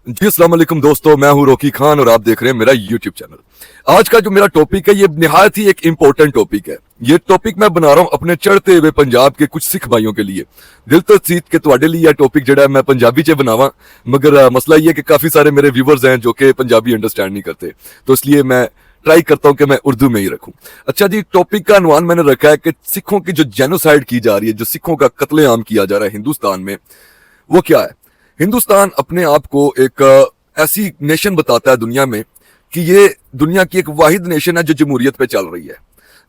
जी अस्सलाम वालेकुम दोस्तों, मैं हूं रॉकी खान और आप देख रहे हैं मेरा यूट्यूब चैनल। आज का जो मेरा टॉपिक है ये निहायत ही एक इम्पोर्टेंट टॉपिक है। ये टॉपिक मैं बना रहा हूं अपने चढ़ते हुए पंजाब के कुछ सिख भाइयों के लिए। दिल तो सीत के ਤੁਹਾਡੇ लिए टॉपिक जड़ा है मैं पंजाबी च बनावा, मगर मसला ये है कि काफी सारे मेरे व्यूवर्स हैं जो कि पंजाबी अंडरस्टैंड नहीं करते, तो इसलिए मैं ट्राई करता हूं कि मैं उर्दू में ही रखूं। अच्छा जी, टॉपिक का अनुमान मैंने रखा है कि सिखों की जो जेनोसाइड की जा रही है, जो सिखों का कत्लेआम किया जा रहा है हिंदुस्तान में, वो क्या है। हिंदुस्तान अपने आप को एक ऐसी नेशन बताता है दुनिया में कि ये दुनिया की एक वाहिद नेशन है जो जमहूरियत पे चल रही है,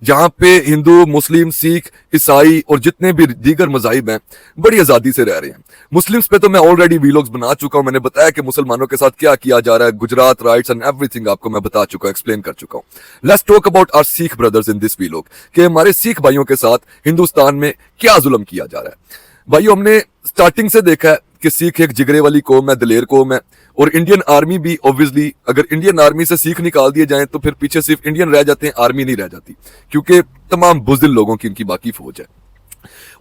जहां पे हिंदू, मुस्लिम, सिख, ईसाई और जितने भी दीगर मजाहिब हैं बड़ी आजादी से रह रहे हैं। मुस्लिम्स पे तो मैं ऑलरेडी वीलॉग्स बना चुका हूं, मैंने बताया कि मुसलमानों के साथ क्या किया जा रहा है, गुजरात राइट्स एंड एवरीथिंग आपको मैं बता चुका हूं, एक्सप्लेन कर चुका हूं। Let's talk about our Sikh brothers in this vlog कि हमारे सिख भाइयों के साथ हिंदुस्तान में क्या जुल्म किया जा रहा है। भाइयों, हमने स्टार्टिंग से देखा है कि सिख एक जिगरे वाली कौम है, दिलेर कौम है, और इंडियन आर्मी भी ऑब्वियसली, अगर इंडियन आर्मी से सिख निकाल दिए जाएं तो फिर पीछे सिर्फ इंडियन रह जाते हैं, आर्मी नहीं रह जाती, क्योंकि तमाम बुज़दिल लोगों की उनकी बाकी फौज है।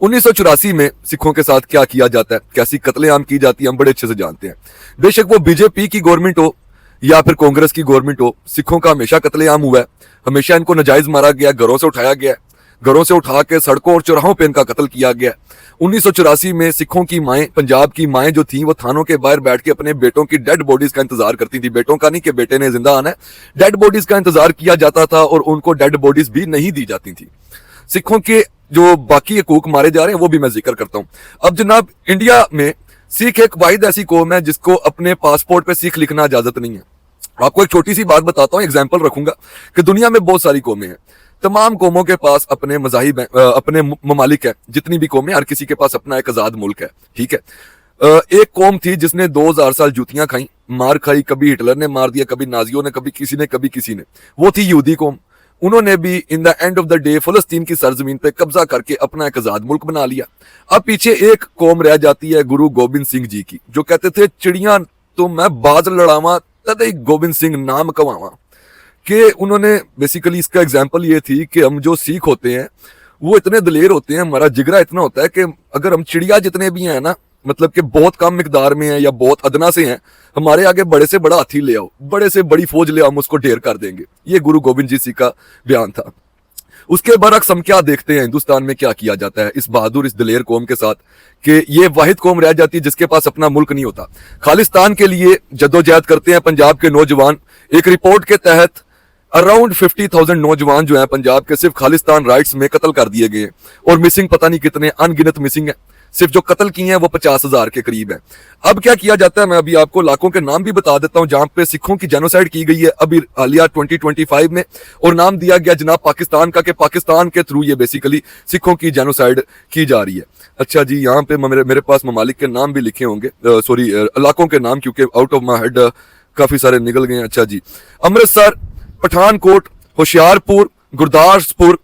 1984 में सिखों के साथ क्या किया जाता है, कैसी कत्लेआम की जाती है, हम बड़े अच्छे से जानते हैं। बेशक वो बीजेपी की गवर्नमेंट हो या फिर कांग्रेस की गवर्नमेंट हो, सिखों का हमेशा कत्लेआम हुआ है, हमेशा इनको नाजायज मारा गया, घरों से उठाया गया, घरों से उठा के सड़कों और चौराहों पे इनका कत्ल किया गया। 1984 में सिखों की माएं, पंजाब की माएं जो थीं, वो थानों के बाहर बैठ के अपने बेटों की डेड बॉडीज का इंतजार करती थी। बेटों का नहीं कि बेटे ने जिंदा आना है, डेड बॉडीज का इंतजार किया जाता था और उनको डेड बॉडीज भी नहीं दी जाती थी। सिखों के जो बाकी हकूक मारे जा रहे हैं वो भी मैं जिक्र करता हूं। अब जनाब, इंडिया में सिख एक वाहिद ऐसी कौम है जिसको अपने पासपोर्ट पे सिख लिखना इजाजत नहीं है। आपको एक छोटी सी बात बताता हूं, एग्जाम्पल रखूंगा कि दुनिया में बहुत सारी कौमें हैं, तमाम कौमों के पास अपने मजाहिब हैं, अपने ममालिक हैं, जितनी भी कौमें, हर किसी के पास अपना एक आजाद मुल्क है, ठीक है। एक कौम थी जिसने 2000 साल जूतियां खाई, मार खाई, कभी हिटलर ने मार दिया, कभी नाजियों ने, कभी किसी ने, वो थी यहूदी कौम। उन्होंने भी in the end of the day फलस्तीन की सरजमीन पे कब्जा करके अपना एक आजाद मुल्क बना लिया। अब पीछे एक कौम रह जाती है गुरु गोबिंद सिंह जी की, जो कहते थे चिड़ियां तो मैं बाज लड़ावा तदे गोबिंद सिंह नाम कमावा, कि उन्होंने बेसिकली इसका एग्जाम्पल ये थी कि हम जो सिख होते हैं वो इतने दलेर होते हैं, हमारा जिगरा इतना होता है कि अगर हम चिड़िया जितने भी हैं ना, मतलब कि बहुत कम मिकदार में हैं या बहुत अदना से हैं, हमारे आगे बड़े से बड़ा हाथी ले आओ, बड़े से बड़ी फौज ले आओ, हम उसको ढेर कर देंगे। ये गुरु गोविंद जी का बयान था। उसके बरक्स हम क्या देखते हैं, हिंदुस्तान में क्या किया जाता है इस बहादुर, इस दलेर कौम के साथ, कि ये वाहिद कौम रह जाती है जिसके पास अपना मुल्क नहीं होता। खालिस्तान के लिए जद्दोजहद करते हैं पंजाब के नौजवान। एक रिपोर्ट के तहत अराउंड 50,000 नौजवान जो हैं पंजाब के सिर्फ खालिस्तान राइट्स में कत्ल कर दिए गए, और मिसिंग पता नहीं कितने, अनगिनत मिसिंग है। सिर्फ जो कत्ल किए हैं वो 50,000 के करीब है। अब क्या किया जाता है, मैं अभी आपको इलाकों के नाम भी बता देता हूं जहां पे सिखों की जेनोसाइड की गई है अभी हालिया 2025 में, और नाम दिया गया जनाब पाकिस्तान का, कि पाकिस्तान के थ्रू ये बेसिकली सिखों की जेनोसाइड की जा रही है। अच्छा जी, यहाँ पे मेरे पास ममालिक के नाम भी लिखे होंगे, सॉरी इलाकों के नाम, क्योंकि आउट ऑफ माई हेड काफी सारे निकल गए हैं। अच्छा जी, अमृतसर, पठानकोट, होशियारपुर, गुरदासपुर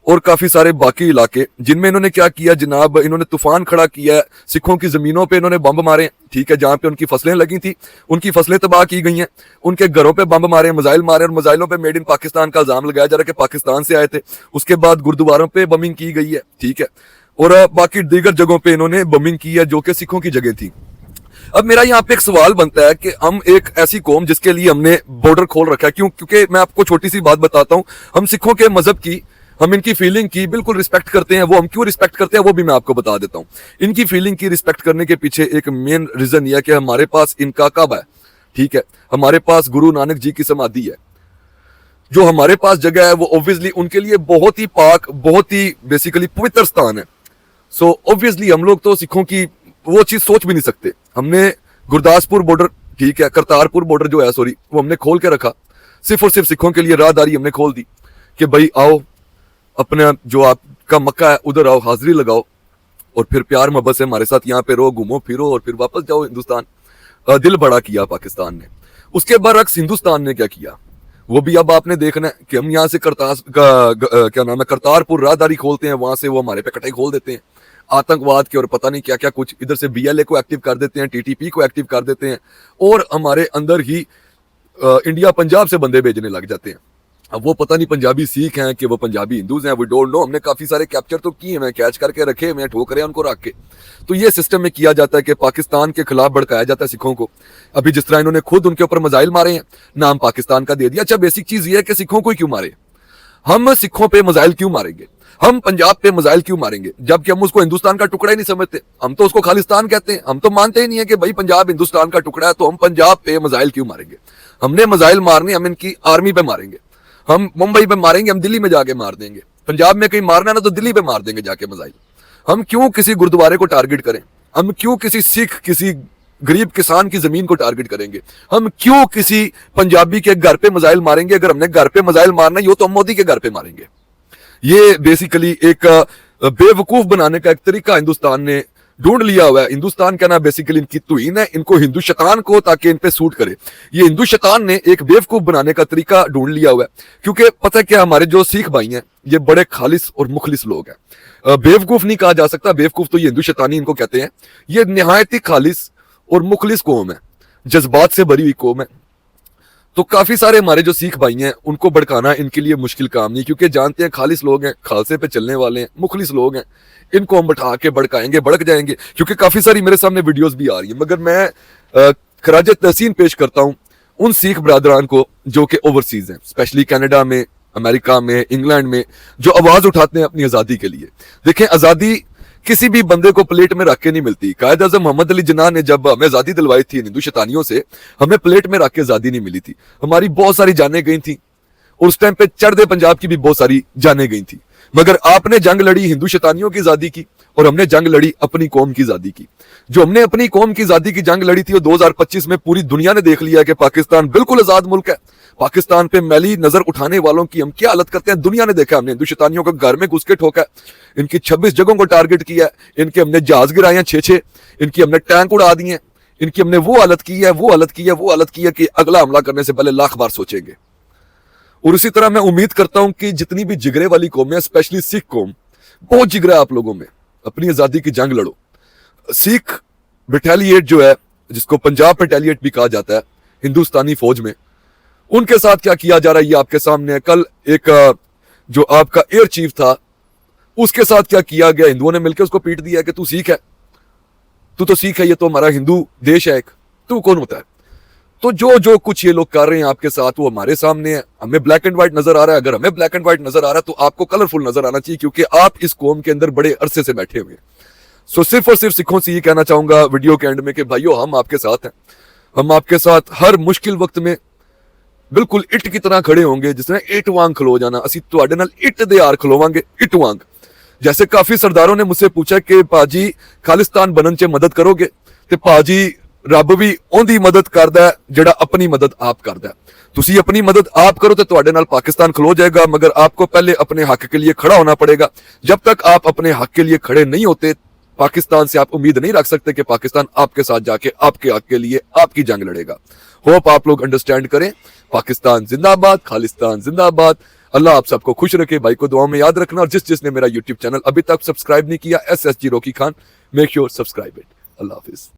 और काफी सारे बाकी इलाके, जिनमें इन्होंने क्या किया जनाब, इन्होंने तूफान खड़ा किया है, सिखों की जमीनों पे इन्होंने बम मारे, ठीक है, जहां पे उनकी फसलें लगी थी उनकी फसलें तबाह की गई हैं, उनके घरों पे बम मारे, मिसाइल मारे, और मिसाइलों पे मेड इन पाकिस्तान का इल्जाम लगाया जा रहा है कि पाकिस्तान से आए थे। उसके बाद गुरुद्वारों पे बमिंग की गई है, ठीक है, और बाकी दीगर जगहों पे इन्होंने बमिंग की है जो कि सिखों की जगह थी। अब मेरा यहाँ पे एक सवाल बनता है कि हम एक ऐसी कौम जिसके लिए हमने बॉर्डर खोल रखा है, क्यों? क्योंकि मैं आपको छोटी सी बात बताता हूँ, हम सिखों के मजहब की, हम इनकी फीलिंग की बिल्कुल रिस्पेक्ट करते हैं। वो हम क्यों रिस्पेक्ट करते हैं वो भी मैं आपको बता देता हूँ। इनकी फीलिंग की रिस्पेक्ट करने के पीछे एक मेन रीजन यह है कि हमारे पास इनका काबा है, ठीक है, हमारे पास गुरु नानक जी की समाधि है, जो हमारे पास जगह है वो ऑब्वियसली उनके लिए बहुत ही पाक, बहुत ही बेसिकली पवित्र स्थान है। सो ऑब्वियसली हम लोग तो सिखों की वो चीज सोच भी नहीं सकते। हमने गुरदासपुर बॉर्डर, ठीक है, करतारपुर बॉर्डर जो है, सॉरी, वो हमने खोल के रखा, सिर्फ और सिर्फ सिखों के लिए राहदारी हमने खोल दी कि भाई आओ, अपना जो आपका मक्का है उधर आओ, हाजिरी लगाओ, और फिर प्यार मोहब्बत से हमारे साथ यहाँ पे रहो, घूमो फिरो, और फिर वापस जाओ हिंदुस्तान। दिल बड़ा किया पाकिस्तान ने। उसके बरक्स हिंदुस्तान ने क्या किया वो भी अब आपने देखना है कि हम यहाँ से क्या नाम है, करतारपुर राहदारी खोलते हैं, वहां से वो हमारे पे कटाई खोल देते हैं, आतंकवाद के और पता नहीं क्या क्या कुछ, इधर से BLA को एक्टिव कर देते हैं, TTP को एक्टिव कर देते हैं, और हमारे अंदर ही इंडिया पंजाब से बंदे भेजने लग जाते हैं। अब वो पता नहीं पंजाबी सिख हैं कि वो पंजाबी हिंदूज हैं, वी डोंट नो। हमने काफी सारे कैप्चर तो किए हैं, कैच करके रखे हुए हैं, ठोक रहे हैं उनको रख के। तो ये सिस्टम में किया जाता है कि पाकिस्तान के खिलाफ भड़काया जाता है सिखों को। अभी जिस तरह इन्होंने खुद उनके ऊपर मिसाइल मारे हैं, नाम पाकिस्तान का दे दिया। अच्छा, बेसिक चीज ये है कि सिखों को ही क्यों मारे? हम सिखों पे मिसाइल क्यों मारेंगे? हम पंजाब पे मिसाइल क्यों मारेंगे, जबकि हम उसको हिंदुस्तान का टुकड़ा ही नहीं समझते? हम तो उसको खालिस्तान कहते हैं। हम तो मानते ही नहीं है कि भाई पंजाब हिंदुस्तान का टुकड़ा है, तो हम पंजाब पे मिसाइल क्यों मारेंगे? हमने मिसाइल मारनी, हम इनकी आर्मी पे मारेंगे। हम मुंबई पे मारेंगे, हम दिल्ली में जाके मार देंगे। पंजाब में कहीं मारना है ना तो दिल्ली पे मार देंगे जाके मिसाइल। हम क्यों किसी गुरुद्वारे को टारगेट करें? हम क्यों किसी सिख, किसी गरीब किसान की जमीन को टारगेट करेंगे? हम क्यों किसी पंजाबी के घर पे मिसाइल मारेंगे? अगर हमने घर पे मिसाइल मारना है, यो तो हम मोदी के घर पे मारेंगे। ये बेसिकली एक बेवकूफ बनाने का एक तरीका हिंदुस्तान ने ढूंढ लिया हुआ है। हिंदुस्तान का ना बेसिकली इनकी तौहीन है, इनको हिंदू शैतान को, ताकि इन पे सूट करे। ये हिंदू शैतान ने एक बेवकूफ बनाने का तरीका ढूंढ लिया हुआ है, क्योंकि पता है क्या, हमारे जो सिख भाई हैं ये बड़े खालिस और मुखलिस लोग हैं। बेवकूफ नहीं कहा जा सकता, बेवकूफ तो ये हिंदू शैतानी इनको कहते हैं। ये निहायत ही खालिस और मुखलिस कौम है, जज्बात से भरी हुई कौम है। तो काफी सारे हमारे जो सिख भाई हैं उनको भड़काना इनके लिए मुश्किल काम नहीं, क्योंकि जानते हैं खालिस लोग हैं, खालसे पे चलने वाले हैं, मुखलिस लोग हैं। इनको हम बैठा के भड़काएंगे, भड़क जाएंगे। क्योंकि काफी सारी मेरे सामने वीडियोस भी आ रही है, मगर मैं खराज तहसीन पेश करता हूं उन सिख बरादरान को जो कि ओवरसीज हैं, स्पेशली कनाडा में, अमेरिका में, इंग्लैंड में, जो आवाज उठाते हैं अपनी आजादी के लिए। देखें, आजादी किसी भी बंदे को प्लेट में रख के नहीं मिलती। कायद आज़म मोहम्मद अली जिन्ना ने जब हमें आजादी दिलवाई थी हिंदू शैतानियों से, हमें प्लेट में रख के आजादी नहीं मिली थी। हमारी बहुत सारी जानें गई थी, और उस टाइम पे चढ़दे पंजाब की भी बहुत सारी जानें गई थी। मगर आपने जंग लड़ी हिंदू शैतानियों की आजादी की, और हमने जंग लड़ी अपनी कौम की आजादी की। जो हमने अपनी कौम की आजादी की जंग लड़ी थी, वो 2025 में पूरी दुनिया ने देख लिया कि पाकिस्तान बिल्कुल आजाद मुल्क है। पाकिस्तान पे मैली नजर उठाने वालों की हम क्या हालत करते हैं, दुनिया ने देखा। हमने हिंदू शैतानियों को घर में घुस के ठोका, इनकी 26 जगहों को टारगेट किया, इनके हमने जहाज गिराए हैं 6-6, इनकी हमने टैंक उड़ा दिए, इनकी हमने वो हालत की है, वो हालत की है, वो हालत की है कि अगला हमला करने से पहले लाख बार सोचेंगे। और इसी तरह मैं उम्मीद करता हूं कि जितनी भी जिगरे वाली कौमें, स्पेशली सिख कौम, बहुत जिगरा आप लोगों में, अपनी आजादी की जंग लड़ो। सिख बटालियट जो है, जिसको पंजाब बटालियट भी कहा जाता है हिंदुस्तानी फौज में, उनके साथ क्या किया जा रहा है ये आपके सामने है। कल एक जो आपका एयर चीफ था, उसके साथ क्या किया गया, हिंदुओं ने मिलकर उसको पीट दिया कि तू सिख है, तू तो सिख है, ये तो हमारा हिंदू देश है एक, तू कौन होता है? तो जो कुछ ये लोग कर रहे हैं आपके साथ, वो हमारे सामने है। हमें ब्लैक एंड व्हाइट नजर आ रहा है। अगर हमें ब्लैक एंड व्हाइट नजर आ रहा है तो आपको कलरफुल नजर आना चाहिए, क्योंकि आप इस कौम के अंदर बड़े अरसे से बैठे हुए हैं। सो सिर्फ और सिर्फ सिखों से ये कहना चाहूंगा वीडियो के एंड में कि भाइयों, हम आपके साथ हैं। हम आपके साथ हर मुश्किल वक्त में बिल्कुल इट की तरह खड़े होंगे। जिस तरह इट वांग खलो जाना, असी तुहाडे नाल इट दे यार खलोवांगे, इट वांग। जैसे काफी सरदारों ने मुझसे पूछा कि पाजी खालिस्तान बनन च मदद करोगे, ते पाजी रब भी ओंदी मदद करदा है जेड़ा अपनी मदद आप करदा है। तुसी अपनी मदद आप करो तो तुहाडे नाल पाकिस्तान खलो जाएगा, मगर आपको पहले अपने हक के लिए खड़ा होना पड़ेगा। जब तक आप अपने हक के लिए खड़े नहीं होते, पाकिस्तान से आप उम्मीद नहीं रख सकते कि पाकिस्तान आपके साथ जाके आपके हक के लिए आपकी जंग लड़ेगा। होप आप लोग अंडरस्टैंड करें। पाकिस्तान जिंदाबाद, खालिस्तान जिंदाबाद। अल्लाह आप सबको खुश रखे। भाई को दुआ में याद रखना, और जिसने मेरा यूट्यूब चैनल अभी तक सब्सक्राइब नहीं किया, SSG Rocky Khan, make sure subscribe it. Allah Hafiz.